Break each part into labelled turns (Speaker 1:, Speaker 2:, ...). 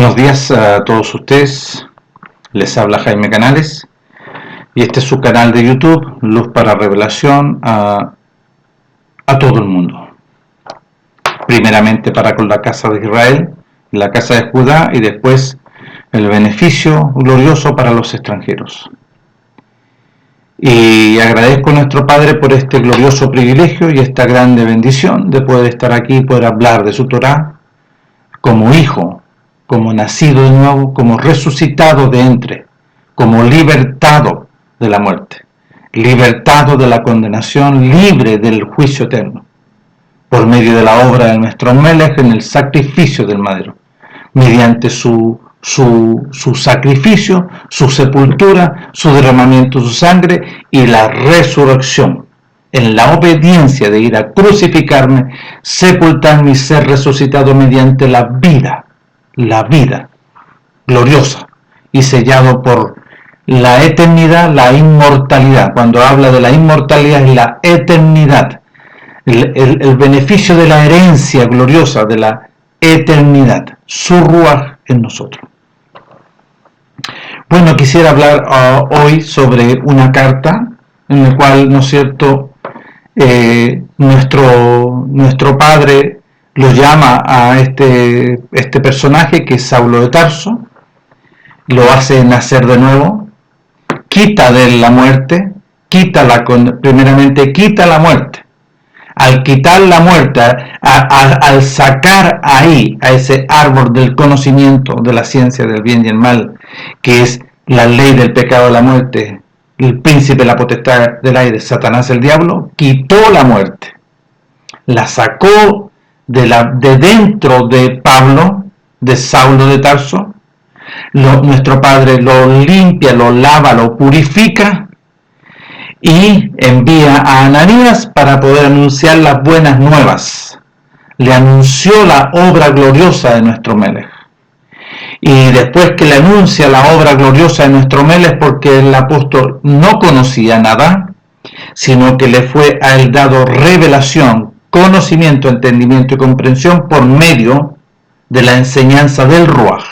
Speaker 1: Buenos días a todos ustedes, les habla Jaime Canales y este es su canal de YouTube, Luz para Revelación a todo el mundo. Primeramente para con la casa de Israel, la casa de Judá y después el beneficio glorioso para los extranjeros. Y agradezco a nuestro Padre por este glorioso privilegio y esta grande bendición de poder estar aquí y poder hablar de su Torá como hijo, como nacido de nuevo, como resucitado de entre, como libertado de la muerte, libertado de la condenación, libre del juicio eterno, por medio de la obra de nuestro Melech en el sacrificio del Madero, mediante su sacrificio, su sepultura, su derramamiento de su sangre y la resurrección, en la obediencia de ir a crucificarme, sepultarme y ser resucitado mediante la vida gloriosa y sellado por la eternidad, la inmortalidad. Cuando habla de la inmortalidad es la eternidad, el beneficio de la herencia gloriosa de la eternidad, su ruaj en nosotros. Bueno, quisiera hablar hoy sobre una carta en la cual, ¿no es cierto?, nuestro Padre lo llama a este personaje que es Saulo de Tarso, lo hace nacer de nuevo, quita de él la muerte, primeramente quita la muerte. Al quitar la muerte, al sacar ahí a ese árbol del conocimiento de la ciencia del bien y el mal, que es la ley del pecado de la muerte, el príncipe de la potestad del aire, Satanás el diablo, quitó la muerte, la sacó de dentro de Pablo, de Saulo de Tarso. Nuestro Padre lo limpia, lo lava, lo purifica y envía a Ananías para poder anunciar las buenas nuevas. Le anunció la obra gloriosa de nuestro Melech. Y después que le anuncia la obra gloriosa de nuestro Melech, porque el apóstol no conocía nada, sino que le fue a él dado revelación, conocimiento, entendimiento y comprensión por medio de la enseñanza del Ruaj.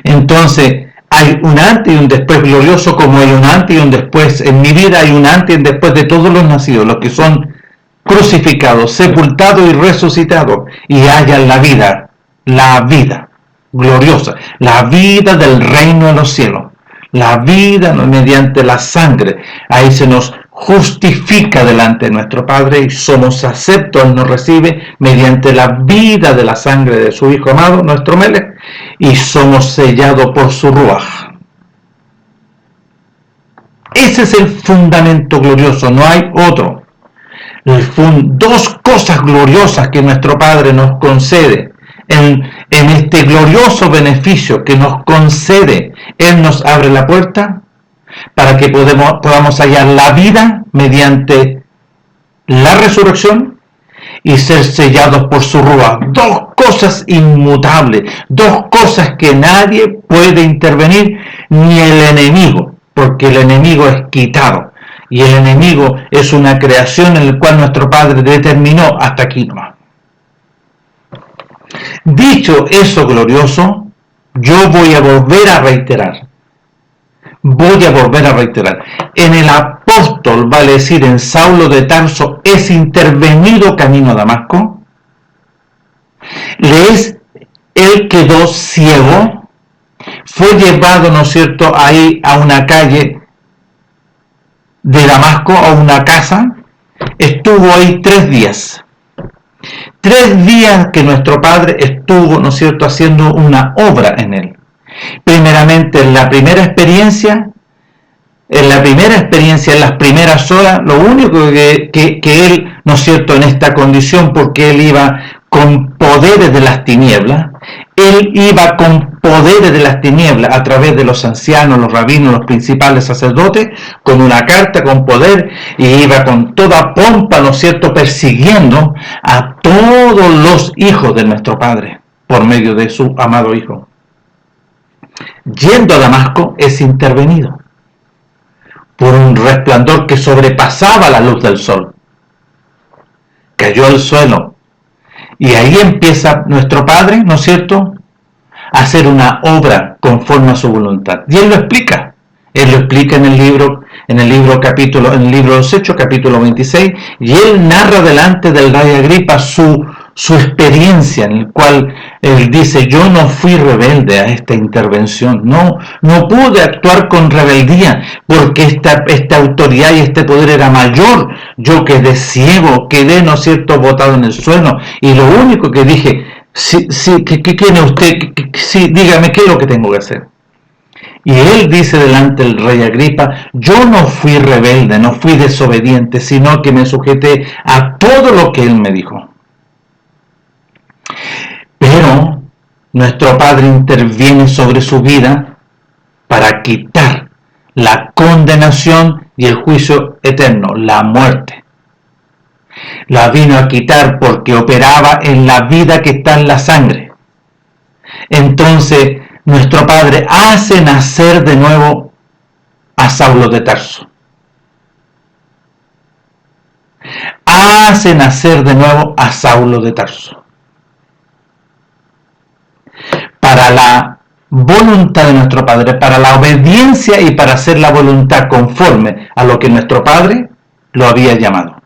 Speaker 1: Entonces, hay un antes y un después glorioso, como hay un antes y un después. En mi vida hay un antes y un después de todos los nacidos, los que son crucificados, sepultados y resucitados, y hallan la vida gloriosa, la vida del reino de los cielos, la vida mediante la sangre. Ahí se nos justifica delante de nuestro Padre y somos aceptos, Él nos recibe mediante la vida de la sangre de su Hijo amado, nuestro Melech, y somos sellados por su Ruaj. Ese es el fundamento glorioso, no hay otro. Dos cosas gloriosas que nuestro Padre nos concede en este glorioso beneficio que nos concede. Él nos abre la puerta para que podamos hallar la vida mediante la resurrección y ser sellados por su Ruaj. Dos cosas inmutables, dos cosas que nadie puede intervenir, ni el enemigo, porque el enemigo es quitado y el enemigo es una creación en la cual nuestro Padre determinó hasta aquí nomás. Dicho eso glorioso, yo voy a volver a reiterar. En el apóstol, vale decir, en Saulo de Tarso, es intervenido camino a Damasco. Él quedó ciego, fue llevado, ¿no es cierto?, ahí a una calle de Damasco, a una casa, estuvo ahí 3 días. 3 días que nuestro Padre estuvo, ¿no es cierto?, haciendo una obra en él. Primeramente, en la primera experiencia, en las primeras horas, lo único que él, ¿no es cierto?, en esta condición, porque él iba con poderes de las tinieblas, a través de los ancianos, los rabinos, los principales sacerdotes, con una carta, con poder, y iba con toda pompa, ¿no es cierto?, persiguiendo a todos los hijos de nuestro Padre, por medio de su amado Hijo. Yendo a Damasco, es intervenido por un resplandor que sobrepasaba la luz del sol. Cayó al suelo Y ahí empieza nuestro Padre, ¿no es cierto?, a hacer una obra conforme a su voluntad. Y Él lo explica. Él lo explica en el libro de los Hechos, capítulo 26, y Él narra delante del rey Agripa su experiencia, en el cual Él dice: yo no fui rebelde a esta intervención, no pude actuar con rebeldía, porque esta autoridad y este poder era mayor. Yo quedé ciego, quedé, ¿no es cierto?, botado en el suelo, y lo único que dije: ¿qué quiere usted? Sí, dígame, ¿qué es lo que tengo que hacer? Y él dice delante del rey Agripa: yo no fui rebelde, no fui desobediente, sino que me sujeté a todo lo que él me dijo. Pero nuestro Padre interviene sobre su vida para quitar la condenación y el juicio eterno, la muerte. La vino a quitar porque operaba en la vida que está en la sangre. Entonces, nuestro Padre hace nacer de nuevo a Saulo de Tarso. Hace nacer de nuevo a Saulo de Tarso. Para la voluntad de nuestro Padre, para la obediencia y para hacer la voluntad conforme a lo que nuestro Padre lo había llamado.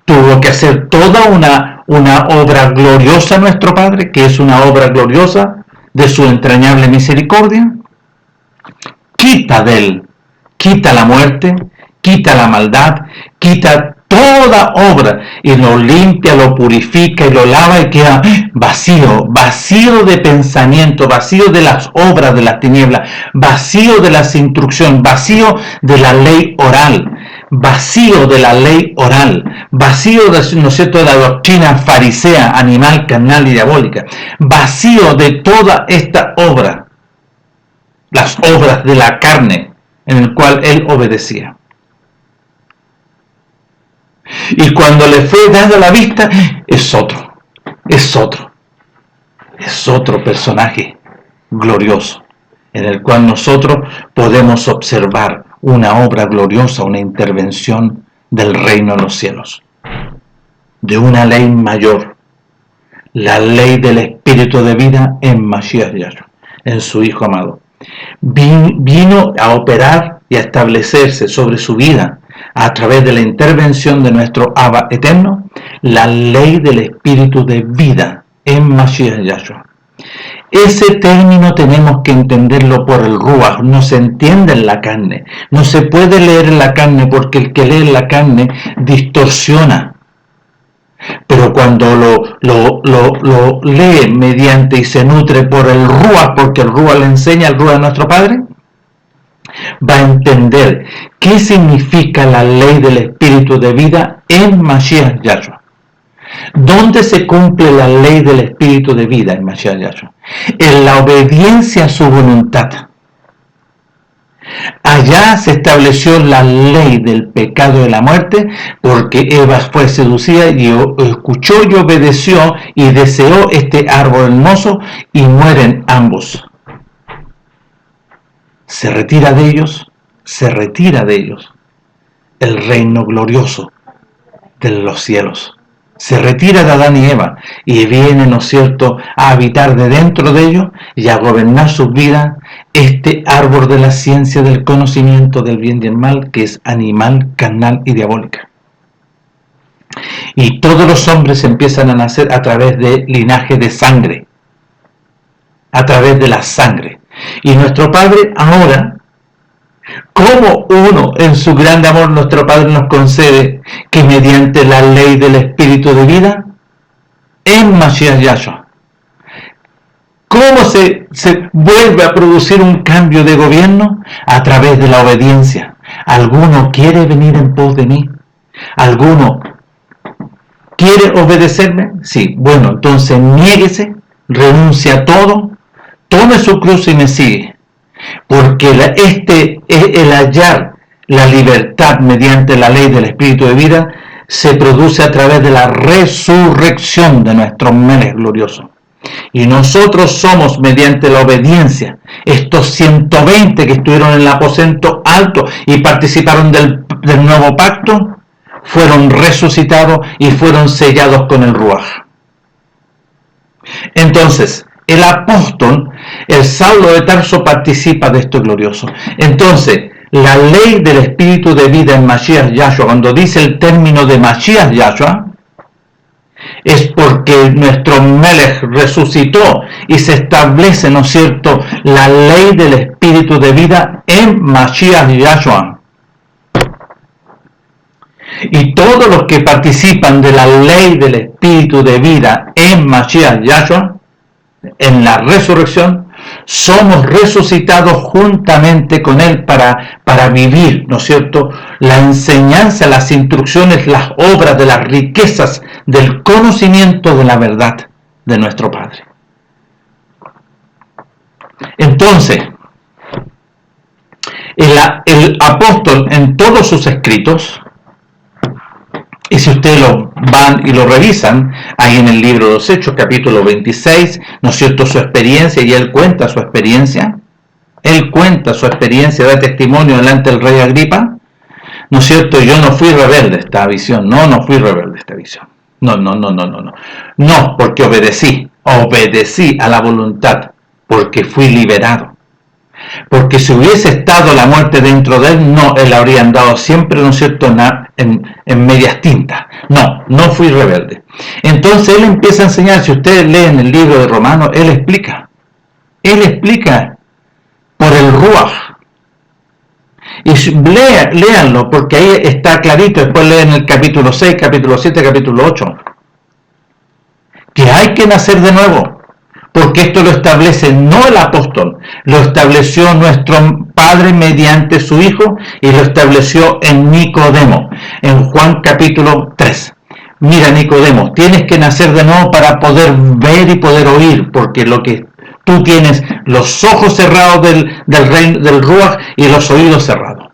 Speaker 1: Tuvo que hacer toda una obra gloriosa nuestro Padre, que es una obra gloriosa de su entrañable misericordia. Quita de él, quita la muerte, quita la maldad, quita toda obra y lo limpia, lo purifica y lo lava y queda vacío de pensamiento, vacío de las obras de las tinieblas, vacío de las instrucciones, vacío de la ley oral, vacío de la ley oral, vacío de, ¿no es cierto?, de la doctrina farisea, animal, carnal y diabólica, vacío de toda esta obra, las obras de la carne en el cual él obedecía. Y cuando le fue dada la vista, es otro personaje glorioso, en el cual nosotros podemos observar una obra gloriosa, una intervención del reino de los cielos, de una ley mayor, la ley del espíritu de vida en Mashiach Yahshua, en su Hijo amado. Vino a operar y a establecerse sobre su vida a través de la intervención de nuestro Abba eterno, la ley del espíritu de vida en Mashiach Yahshua. Ese término tenemos que entenderlo por el Ruach, no se entiende en la carne, no se puede leer en la carne, porque el que lee en la carne distorsiona. Pero cuando lo lee mediante y se nutre por el Ruach, porque el Ruach le enseña, el Ruach de nuestro Padre, va a entender qué significa la ley del espíritu de vida en Mashiach Yahshua. ¿Dónde se cumple la ley del espíritu de vida en Mashiach Yahshua? En la obediencia a su voluntad. Allá se estableció la ley del pecado y de la muerte, porque Eva fue seducida y escuchó y obedeció y deseó este árbol hermoso, y mueren ambos. Se retira de ellos el reino glorioso de los cielos. Se retira de Adán y Eva y viene, ¿no es cierto?, a habitar de dentro de ellos y a gobernar sus vidas este árbol de la ciencia del conocimiento del bien y el mal, que es animal, carnal y diabólica. Y todos los hombres empiezan a nacer a través de linaje de sangre, a través de la sangre. Y nuestro Padre ahora, como uno en su grande amor, nuestro Padre nos concede que mediante la ley del espíritu de vida en Mashiach Yahshua, ¿cómo se vuelve a producir un cambio de gobierno? A través de la obediencia. ¿Alguno quiere venir en pos de mí? ¿Alguno quiere obedecerme? Sí, bueno, entonces niéguese, renuncie a todo, tome su cruz y me sigue. Porque el hallar la libertad mediante la ley del espíritu de vida se produce a través de la resurrección de nuestro Melech glorioso. Y nosotros somos, mediante la obediencia, estos 120 que estuvieron en el aposento alto y participaron del nuevo pacto, fueron resucitados y fueron sellados con el Ruach. Entonces, el apóstol, el Saulo de Tarso, participa de esto glorioso. Entonces, la ley del espíritu de vida en Mashiach Yahshua, cuando dice el término de Mashiach Yahshua, es porque nuestro Melech resucitó y se establece, ¿no es cierto?, la ley del espíritu de vida en Mashiach Yahshua. Y todos los que participan de la ley del espíritu de vida en Mashiach Yahshua, en la resurrección, somos resucitados juntamente con Él para vivir, ¿no es cierto?, la enseñanza, las instrucciones, las obras de las riquezas del conocimiento de la verdad de nuestro Padre. Entonces, el apóstol en todos sus escritos, y si ustedes lo van y lo revisan, ahí en el libro de los Hechos, capítulo 26, ¿no es cierto?, su experiencia, y él cuenta su experiencia. Él cuenta su experiencia, da testimonio delante del rey Agripa, ¿no es cierto? Yo no fui rebelde a esta visión, no fui rebelde a esta visión. No, porque obedecí a la voluntad, porque fui liberado. Porque si hubiese estado la muerte dentro de él, no, él habría andado siempre, ¿no es cierto?, en medias tintas. No fui rebelde. Entonces él empieza a enseñar. Si ustedes leen el libro de Romanos, él explica por el Ruach. Y léanlo, porque ahí está clarito. Después leen el capítulo 6, capítulo 7, capítulo 8, que hay que nacer de nuevo. Porque esto lo establece no el apóstol, lo estableció nuestro Padre mediante su Hijo, y lo estableció en Nicodemo, en Juan capítulo 3. Mira, Nicodemo, tienes que nacer de nuevo para poder ver y poder oír, porque lo que tú tienes, los ojos cerrados del reino del Ruach y los oídos cerrados.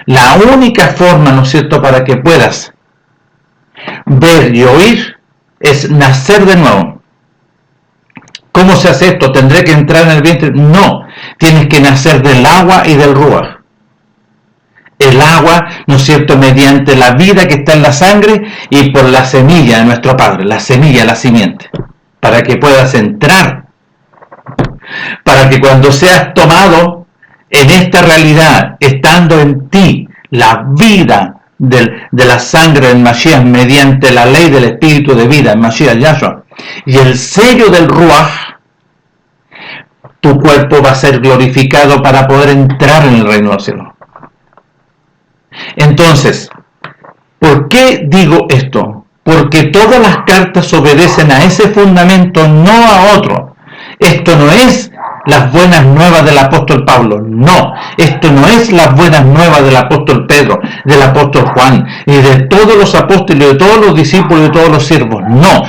Speaker 1: La única forma, ¿no es cierto?, para que puedas ver y oír es nacer de nuevo. ¿Cómo se hace esto? ¿Tendré que entrar en el vientre? No, tienes que nacer del agua y del Ruach. El agua, ¿no es cierto?, mediante la vida que está en la sangre, y por la semilla de nuestro Padre, la semilla, la simiente, para que puedas entrar, para que cuando seas tomado en esta realidad, estando en ti la vida de la sangre del Mashiach mediante la ley del espíritu de vida en Mashiach Yahshua, y el sello del Ruach, tu cuerpo va a ser glorificado para poder entrar en el reino del cielo. Entonces, ¿por qué digo esto? Porque todas las cartas obedecen a ese fundamento, no a otro. Esto no es las buenas nuevas del apóstol Pablo, no. Esto no es las buenas nuevas del apóstol Pedro, del apóstol Juan, y de todos los apóstoles, de todos los discípulos, de todos los siervos. No,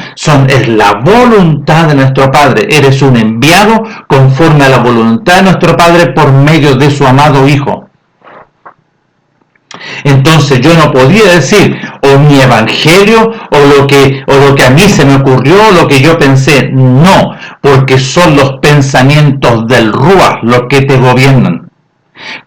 Speaker 1: es la voluntad de nuestro Padre. Eres un enviado conforme a la voluntad de nuestro Padre por medio de su amado Hijo. Entonces yo no podía decir o mi evangelio o lo que a mí se me ocurrió, lo que yo pensé. No, porque son los pensamientos del Ruach los que te gobiernan.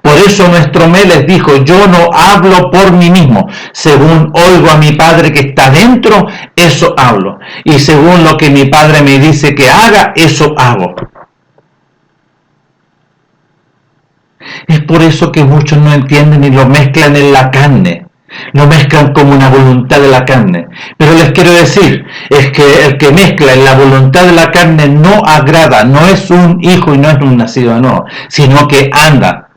Speaker 1: Por eso nuestro Melech dijo: yo no hablo por mí mismo, según oigo a mi Padre que está dentro, eso hablo, y según lo que mi Padre me dice que haga, eso hago. Es por eso que muchos no entienden y lo mezclan en la carne. Lo mezclan como una voluntad de la carne. Pero les quiero decir, es que el que mezcla en la voluntad de la carne no agrada, no es un hijo y no es un nacido de nuevo, sino que anda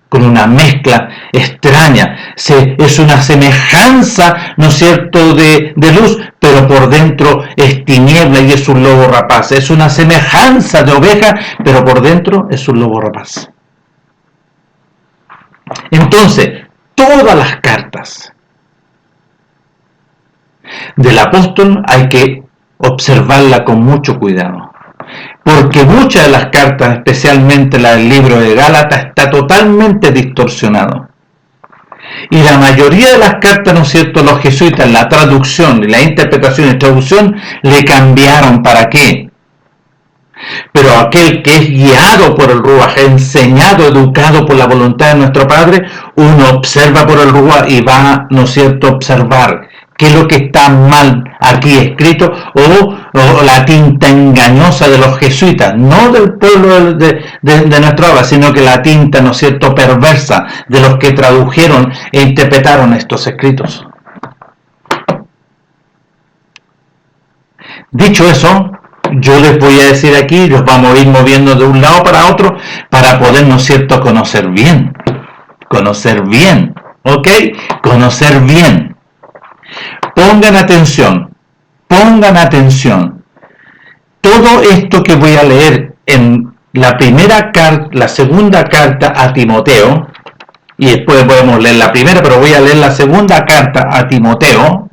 Speaker 1: con una mezcla extraña. Es una semejanza, ¿no es cierto?, de luz, pero por dentro es tiniebla y es un lobo rapaz. Es una semejanza de oveja, pero por dentro es un lobo rapaz. Entonces, todas las cartas del apóstol hay que observarla con mucho cuidado, porque muchas de las cartas, especialmente la del libro de Gálatas, está totalmente distorsionado. Y la mayoría de las cartas, ¿no es cierto?, los jesuitas, la traducción y la interpretación y traducción le cambiaron. ¿Para qué? Pero aquel que es guiado por el Ruach, enseñado, educado por la voluntad de nuestro Padre, uno observa por el Ruach y va, ¿no es cierto?, observar qué es lo que está mal aquí escrito, o la tinta engañosa de los jesuitas, no del pueblo de nuestra obra, sino que la tinta, ¿no es cierto?, perversa de los que tradujeron e interpretaron estos escritos. Dicho eso, yo les voy a decir aquí, los vamos a ir moviendo de un lado para otro para poder, ¿no es cierto?, conocer bien, ¿ok? Conocer bien. Pongan atención. Todo esto que voy a leer en la segunda carta a Timoteo, y después podemos leer la primera, pero voy a leer la segunda carta a Timoteo,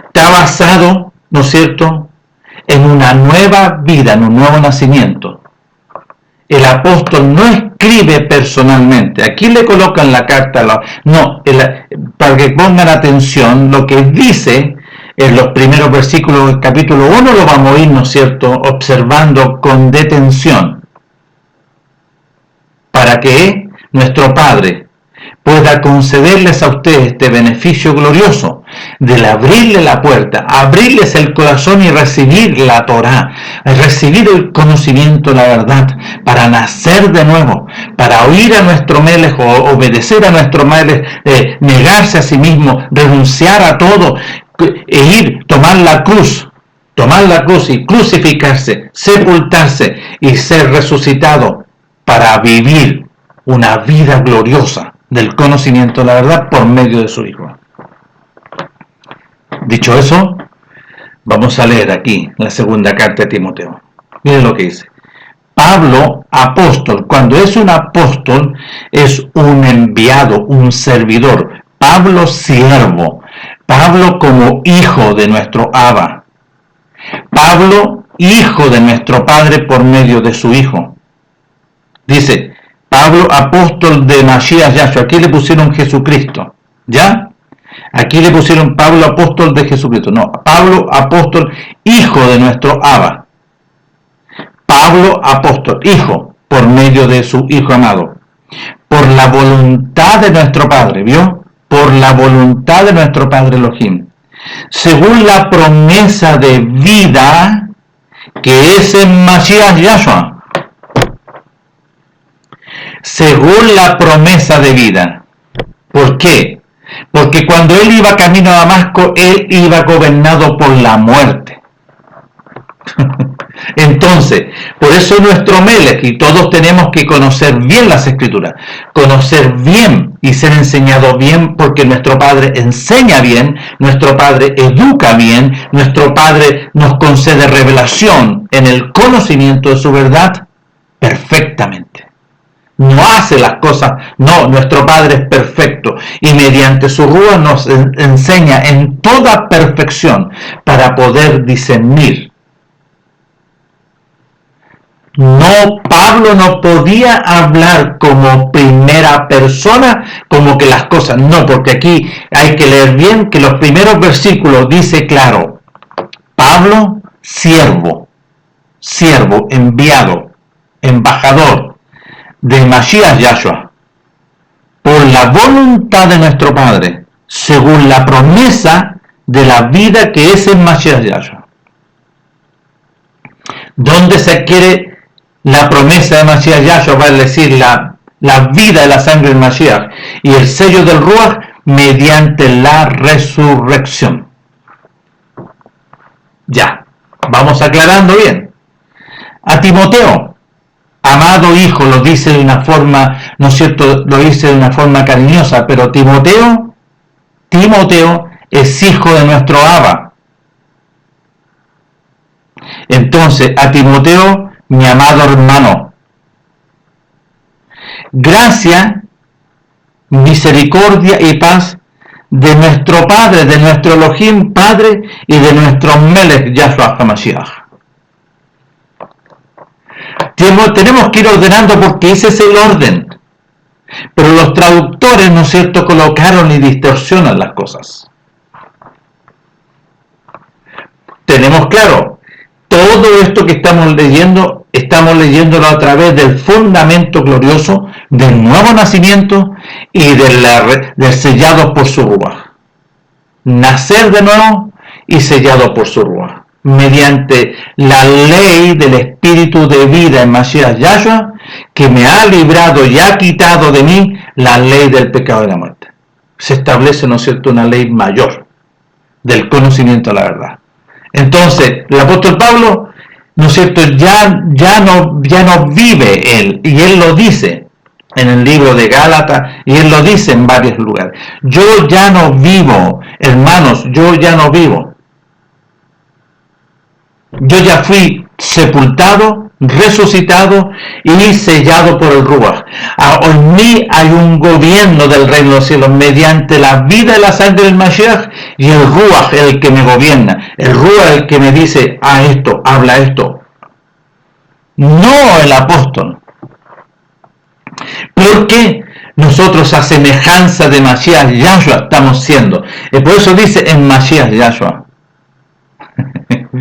Speaker 1: está basado, ¿no es cierto?, en una nueva vida, en un nuevo nacimiento. El apóstol no escribe personalmente. Aquí le colocan la carta, para que pongan atención, lo que dice en los primeros versículos del capítulo 1 lo vamos a ir, ¿no es cierto?, observando con detención, para que nuestro Padre pueda concederles a ustedes este beneficio glorioso del abrirle la puerta, abrirles el corazón y recibir la Torá, recibir el conocimiento de la verdad, para nacer de nuevo, para oír a nuestro Melech o obedecer a nuestro Melech, negarse a sí mismo, renunciar a todo, tomar la cruz y crucificarse, sepultarse y ser resucitado para vivir una vida gloriosa del conocimiento de la verdad por medio de su Hijo. Dicho eso, vamos a leer aquí la segunda carta de Timoteo. Miren lo que dice. Pablo, apóstol. Cuando es un apóstol, es un enviado, un servidor. Pablo, siervo. Pablo como hijo de nuestro Abba. Pablo, hijo de nuestro Padre por medio de su Hijo. Dice, Pablo, apóstol de Mashiach Yahshua. Aquí le pusieron Jesucristo, ¿ya? Aquí le pusieron Pablo, apóstol de Jesucristo. No, Pablo, apóstol, hijo de nuestro Abba. Pablo, apóstol, hijo, por medio de su Hijo amado. Por la voluntad de nuestro Padre, ¿vio? Por la voluntad de nuestro Padre Elohim. Según la promesa de vida que es en Mashiach Yahshua. Según la promesa de vida. ¿Por qué? Porque cuando él iba camino a Damasco, él iba gobernado por la muerte. Entonces, por eso nuestro Melech, y todos tenemos que conocer bien las Escrituras, conocer bien y ser enseñado bien, porque nuestro Padre enseña bien, nuestro Padre educa bien, nuestro Padre nos concede revelación en el conocimiento de su verdad perfectamente. No hace las cosas, no, nuestro Padre es perfecto y mediante su Ruach nos enseña en toda perfección para poder discernir. No, Pablo no podía hablar como primera persona, como que las cosas, no, porque aquí hay que leer bien que los primeros versículos dice claro, Pablo, siervo, enviado, embajador, de Mashiach Yahshua, por la voluntad de nuestro Padre, según la promesa de la vida que es en Mashiach Yahshua. ¿Dónde se adquiere la promesa de Mashiach Yahshua? Va a decir la vida de la sangre del Mashiach y el sello del Ruach mediante la resurrección. Ya, vamos aclarando bien. A Timoteo, amado hijo, lo dice de una forma, ¿no es cierto?, lo dice de una forma cariñosa, pero Timoteo es hijo de nuestro Abba. Entonces, a Timoteo, mi amado hermano, gracia, misericordia y paz de nuestro Padre, de nuestro Elohim Padre y de nuestro Melech Yahshua HaMashiach. Tenemos que ir ordenando porque ese es el orden. Pero los traductores, ¿no es cierto?, colocaron y distorsionan las cosas. Tenemos claro, todo esto que estamos leyéndolo a través del fundamento glorioso del nuevo nacimiento y del sellado por su Ruach. nacer de nuevo y sellado por su Ruaj, mediante la ley del espíritu de vida en Mashiach Yahshua, que me ha librado y ha quitado de mí la ley del pecado y la muerte. Se establece, ¿no es cierto?, una ley mayor del conocimiento de la verdad. Entonces, el apóstol Pablo, ¿no es cierto?, ya no vive él, y él lo dice en el libro de Gálatas, y él lo dice en varios lugares. Yo ya no vivo, hermanos, yo ya no vivo. Yo ya fui sepultado, resucitado y sellado por el Ruaj. En mí hay un gobierno del reino de los cielos mediante la vida y la sangre del Mashiach, y el Ruaj es el que me gobierna. El Ruaj es el que me dice, esto, habla esto. No el apóstol. Porque nosotros a semejanza de Mashiach Yahshua estamos siendo. Y por eso dice en Mashiach Yahshua.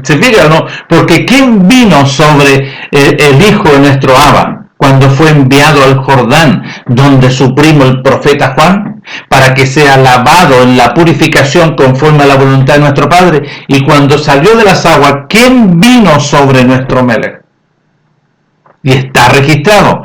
Speaker 1: ¿Se fija o no? Porque ¿quién vino sobre el hijo de nuestro Abba cuando fue enviado al Jordán, donde su primo el profeta Juan, para que sea lavado en la purificación conforme a la voluntad de nuestro Padre? Y cuando salió de las aguas, ¿quién vino sobre nuestro Melech? Y está registrado.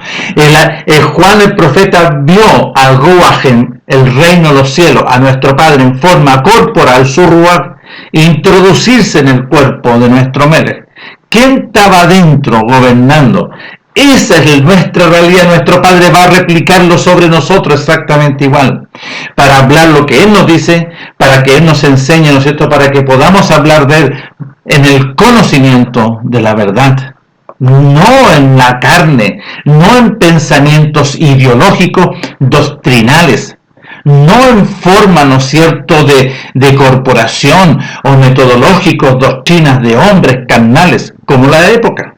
Speaker 1: Juan el profeta vio al Ruaj en el reino de los cielos, a nuestro Padre en forma corporal, su Ruaj, introducirse en el cuerpo de nuestro Melech. ¿Quién estaba adentro gobernando? Esa es nuestra realidad. Nuestro Padre va a replicarlo sobre nosotros exactamente igual, para hablar lo que Él nos dice, para que Él nos enseñe, ¿no es cierto?, para que podamos hablar de Él en el conocimiento de la verdad, no en la carne, no en pensamientos ideológicos, doctrinales, no en forma, ¿no es cierto?, de corporación o metodológicos, doctrinas de hombres carnales, como la de época.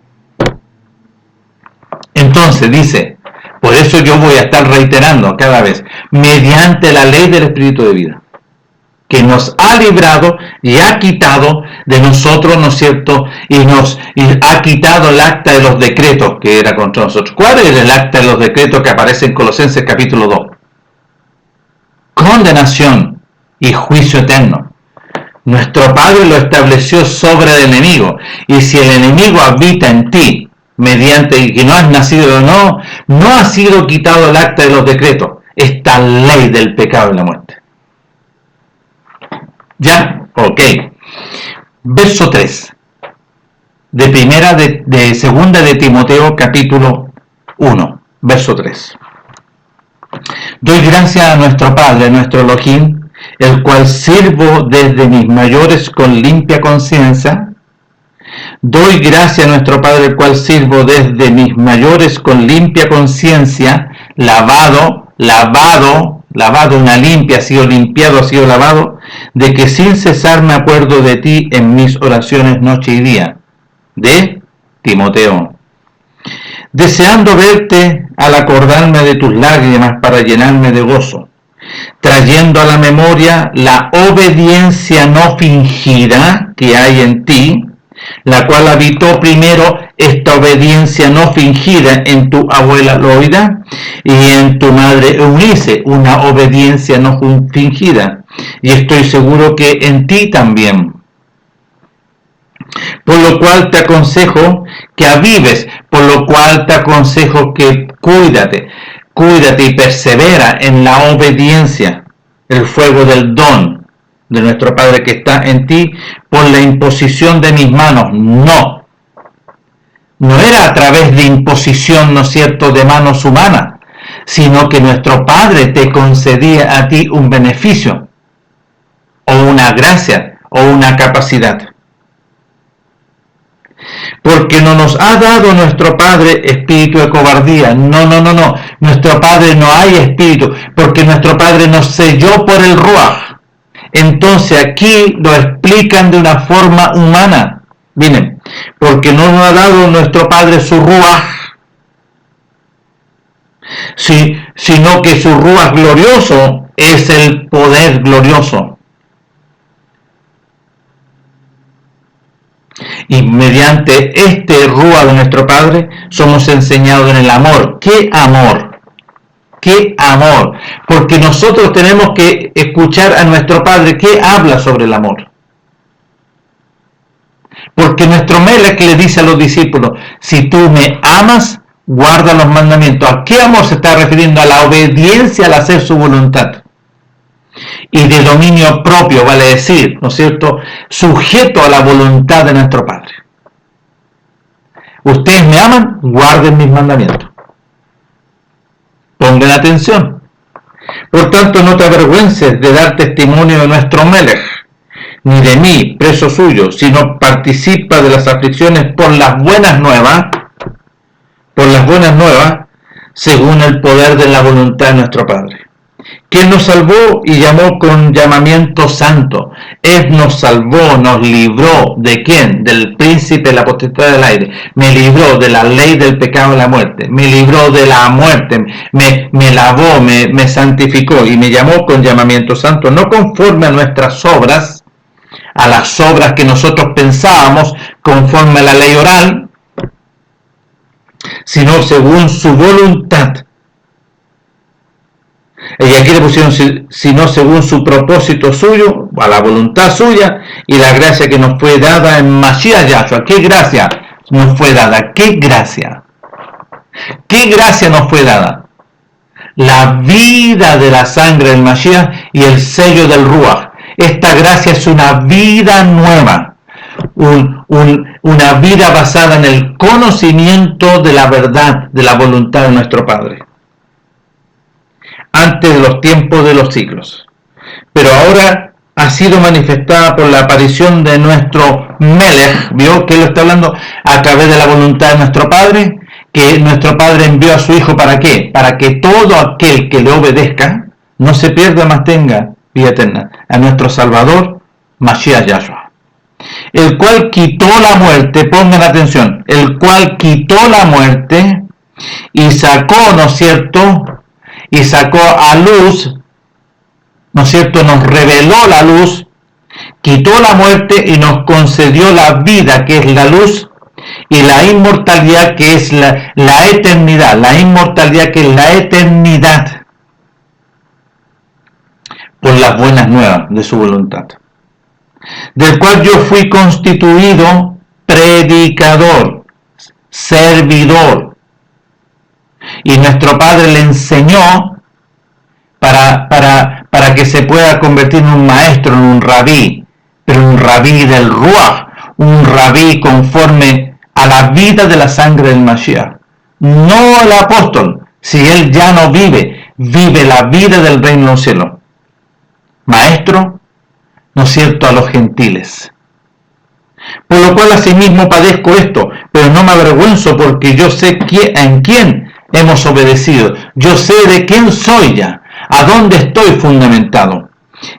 Speaker 1: Entonces dice, por eso yo voy a estar reiterando cada vez, mediante la ley del Espíritu de vida, que nos ha librado y ha quitado de nosotros, ¿no es cierto?, y ha quitado el acta de los decretos que era contra nosotros. ¿Cuál es el acta de los decretos que aparece en Colosenses capítulo 2? Condenación y juicio eterno. Nuestro Padre lo estableció sobre el enemigo, y si el enemigo habita en ti, mediante que no has nacido, no ha sido quitado el acta de los decretos, esta ley del pecado y la muerte. ¿Ya? Ok. Verso 3. De segunda de Timoteo, capítulo 1, verso 3. Doy gracias a nuestro Padre, nuestro Elohim, el cual sirvo desde mis mayores con limpia conciencia. Doy gracias a nuestro Padre, el cual sirvo desde mis mayores con limpia conciencia, lavado, una limpia, ha sido limpiado, ha sido lavado, de que sin cesar me acuerdo de ti en mis oraciones noche y día. De Timoteo. Deseando verte al acordarme de tus lágrimas para llenarme de gozo, trayendo a la memoria la obediencia no fingida que hay en ti, la cual habitó primero esta obediencia no fingida en tu abuela Loida y en tu madre Eunice, una obediencia no fingida, y estoy seguro que en ti también. Por lo cual te aconsejo que avives, por lo cual te aconsejo que cuídate y persevera en la obediencia, el fuego del don de nuestro Padre que está en ti, por la imposición de mis manos. No era a través de imposición, ¿no es cierto?, de manos humanas, sino que nuestro Padre te concedía a ti un beneficio, o una gracia, o una capacidad. Porque no nos ha dado nuestro Padre espíritu de cobardía. No. Nuestro Padre no hay espíritu, porque nuestro Padre nos selló por el Ruaj. Entonces aquí lo explican de una forma humana. Miren, porque no nos ha dado nuestro Padre su Ruaj, sino que su Ruaj glorioso es el poder glorioso. Y mediante este Ruaj de nuestro Padre somos enseñados en el amor. ¿Qué amor? ¡Qué amor! Porque nosotros tenemos que escuchar a nuestro Padre que habla sobre el amor. Porque nuestro Melech le dice a los discípulos, si tú me amas, guarda los mandamientos. ¿A qué amor se está refiriendo? A la obediencia al hacer su voluntad. Y de dominio propio, vale decir, ¿no es cierto?, sujeto a la voluntad de nuestro Padre. Ustedes me aman, guarden mis mandamientos. Pongan atención. Por tanto, no te avergüences de dar testimonio de nuestro Melech, ni de mí, preso suyo, sino participa de las aflicciones por las buenas nuevas, según el poder de la voluntad de nuestro Padre, quien nos salvó y llamó con llamamiento santo. Él nos salvó, nos libró, ¿de quién? Del príncipe de la potestad del aire. Me libró de la ley del pecado y la muerte. Me libró de la muerte. Me lavó, me santificó y me llamó con llamamiento santo, no conforme a nuestras obras, a las obras que nosotros pensábamos, conforme a la ley oral, sino según su voluntad. Y aquí le pusieron, sino según su propósito suyo, a la voluntad suya, y la gracia que nos fue dada en Mashiach Yahshua. ¿Qué gracia nos fue dada? ¿Qué gracia? ¿Qué gracia nos fue dada? La vida de la sangre del Mashiach y el sello del Ruach. Esta gracia es una vida nueva, una vida basada en el conocimiento de la verdad, de la voluntad de nuestro Padre, antes de los tiempos de los siglos. Pero ahora ha sido manifestada por la aparición de nuestro Melech. ¿Vio que él está hablando a través de la voluntad de nuestro Padre? Que nuestro Padre envió a su Hijo, ¿para qué? Para que todo aquel que le obedezca no se pierda, mas tenga vida eterna. A nuestro Salvador, Mashiach Yahshua, el cual quitó la muerte, pongan atención, el cual quitó la muerte y sacó, ¿no es cierto?, y sacó a luz, ¿no es cierto?, nos reveló la luz, quitó la muerte y nos concedió la vida, que es la luz, y la inmortalidad, que es la eternidad, la inmortalidad, que es la eternidad, por las buenas nuevas de su voluntad, del cual yo fui constituido predicador, servidor, y nuestro Padre le enseñó para que se pueda convertir en un maestro, en un rabí, pero un rabí del Ruach, un rabí conforme a la vida de la sangre del Mashiach, no el apóstol. Si él ya no vive la vida del reino de los cielos. Maestro, ¿no es cierto?, a los gentiles. Por lo cual asimismo padezco esto, pero no me avergüenzo, porque yo sé en quién hemos obedecido. Yo sé de quién soy ya, a dónde estoy fundamentado.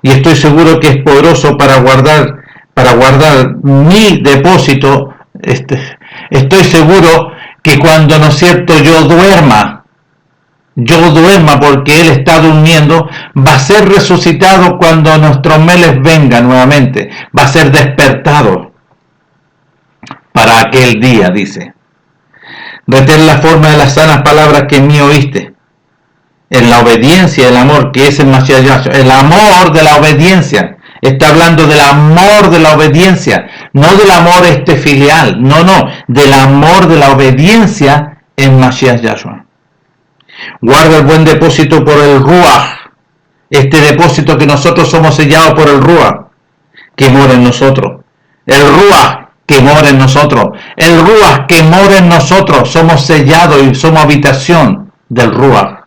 Speaker 1: Y estoy seguro que es poderoso para guardar mi depósito. Estoy seguro que cuando, ¿no es cierto?, yo duerma, porque Él está durmiendo, va a ser resucitado cuando nuestro Melech venga nuevamente, va a ser despertado para aquel día, dice. Retén la forma de las sanas palabras que en mí oíste, en la obediencia, el amor, que es el Mashiach Yahshua, el amor de la obediencia. Está hablando del amor de la obediencia, no del amor filial, no, del amor de la obediencia en Mashiach Yahshua. Guarda el buen depósito por el Ruach, este depósito que nosotros somos sellados por el Ruach, que mora en nosotros. El Ruach que mora en nosotros. El Ruach que mora en nosotros. Somos sellados y somos habitación del Ruach.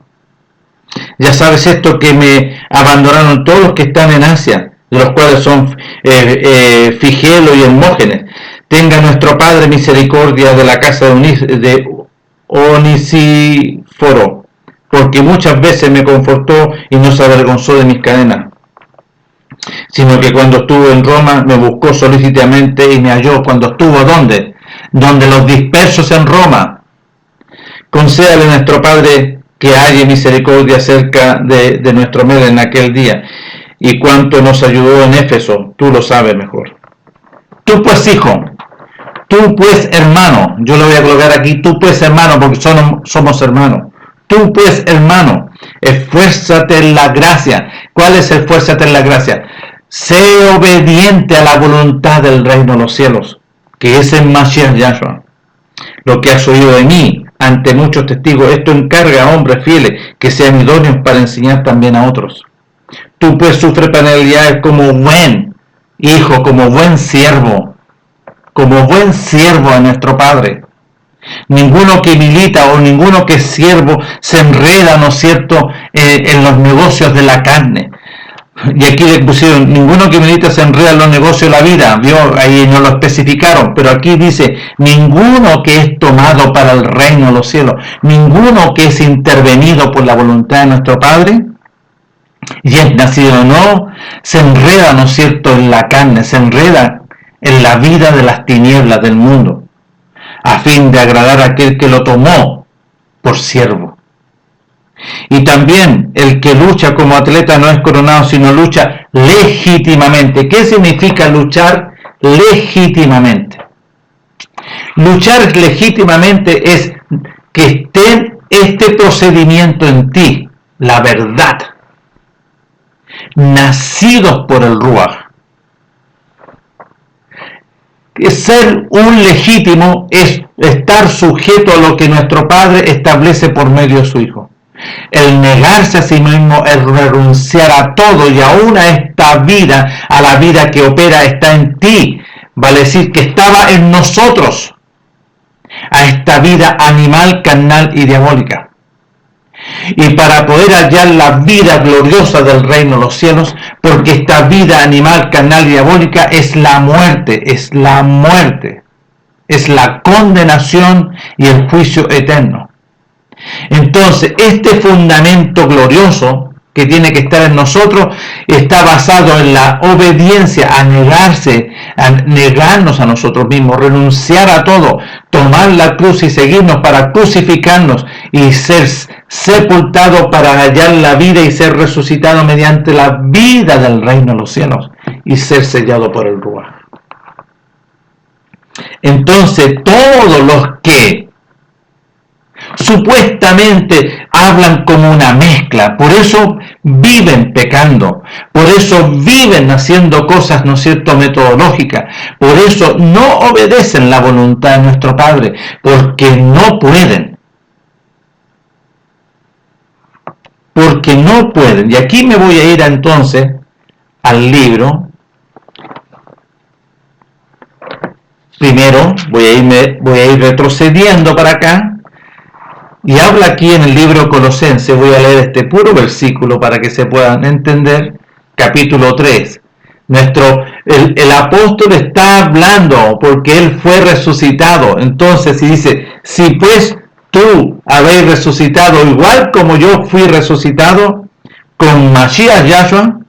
Speaker 1: Ya sabes esto, que me abandonaron todos los que están en Asia, de los cuales son Figelo y Hermógenes. Tenga nuestro Padre misericordia de la casa de Onesíforo, porque muchas veces me confortó y no se avergonzó de mis cadenas, sino que cuando estuvo en Roma me buscó solícitamente y me halló. Cuando estuvo, ¿dónde? Donde los dispersos en Roma. Concédale a nuestro Padre que haya misericordia acerca de nuestro Melech en aquel día, y cuánto nos ayudó en Éfeso, tú lo sabes mejor. Tú pues, hijo, tú pues, hermano, yo lo voy a colocar aquí, tú pues, hermano, porque somos hermanos. Tú pues, hermano, Esfuérzate en la gracia. ¿Cuál es esfuérzate en la gracia? Sé obediente a la voluntad del reino de los cielos, que es el Mashiach Yahshua. Lo que has oído de mí ante muchos testigos, esto encarga a hombres fieles que sean idóneos para enseñar también a otros. Tú pues sufre penalidades como buen hijo, como buen siervo a nuestro Padre. Ninguno que milita o ninguno que es siervo se enreda, ¿no es cierto?, en los negocios de la carne. Y aquí le pusieron, ninguno que milita se enreda en los negocios de la vida, ¿vio? Ahí no lo especificaron, pero aquí dice, ninguno que es tomado para el reino de los cielos, ninguno que es intervenido por la voluntad de nuestro Padre, y es nacido o no, se enreda, ¿no es cierto?, en la carne, se enreda en la vida de las tinieblas del mundo, a fin de agradar a aquel que lo tomó por siervo. Y también el que lucha como atleta no es coronado, sino lucha legítimamente. ¿Qué significa luchar legítimamente? Luchar legítimamente es que esté este procedimiento en ti, la verdad, nacidos por el Ruach. Ser un legítimo es estar sujeto a lo que nuestro Padre establece por medio de su Hijo. El negarse a sí mismo es renunciar a todo y aún a esta vida, a la vida que opera está en ti. Vale decir que estaba en nosotros, a esta vida animal, carnal y diabólica. Y para poder hallar la vida gloriosa del reino de los cielos, porque esta vida animal, carnal y diabólica es la muerte, es la condenación y el juicio eterno. Entonces, este fundamento glorioso que tiene que estar en nosotros está basado en la obediencia, a negarnos a nosotros mismos, renunciar a todo, tomar la cruz y seguirnos para crucificarnos y ser sepultado para hallar la vida y ser resucitado mediante la vida del reino de los cielos y ser sellado por el Ruach. Entonces, todos los que supuestamente hablan como una mezcla, por eso viven pecando, por eso viven haciendo cosas, ¿no es cierto?, metodológicas, por eso no obedecen la voluntad de nuestro Padre, porque no pueden. Y aquí me voy a ir entonces al libro. Primero voy a ir retrocediendo para acá. Y habla aquí en el libro Colosenses, voy a leer este puro versículo para que se puedan entender, capítulo 3. El apóstol está hablando porque él fue resucitado. Entonces, si dice, si pues tú habéis resucitado igual como yo fui resucitado con Mashiach Yahshua,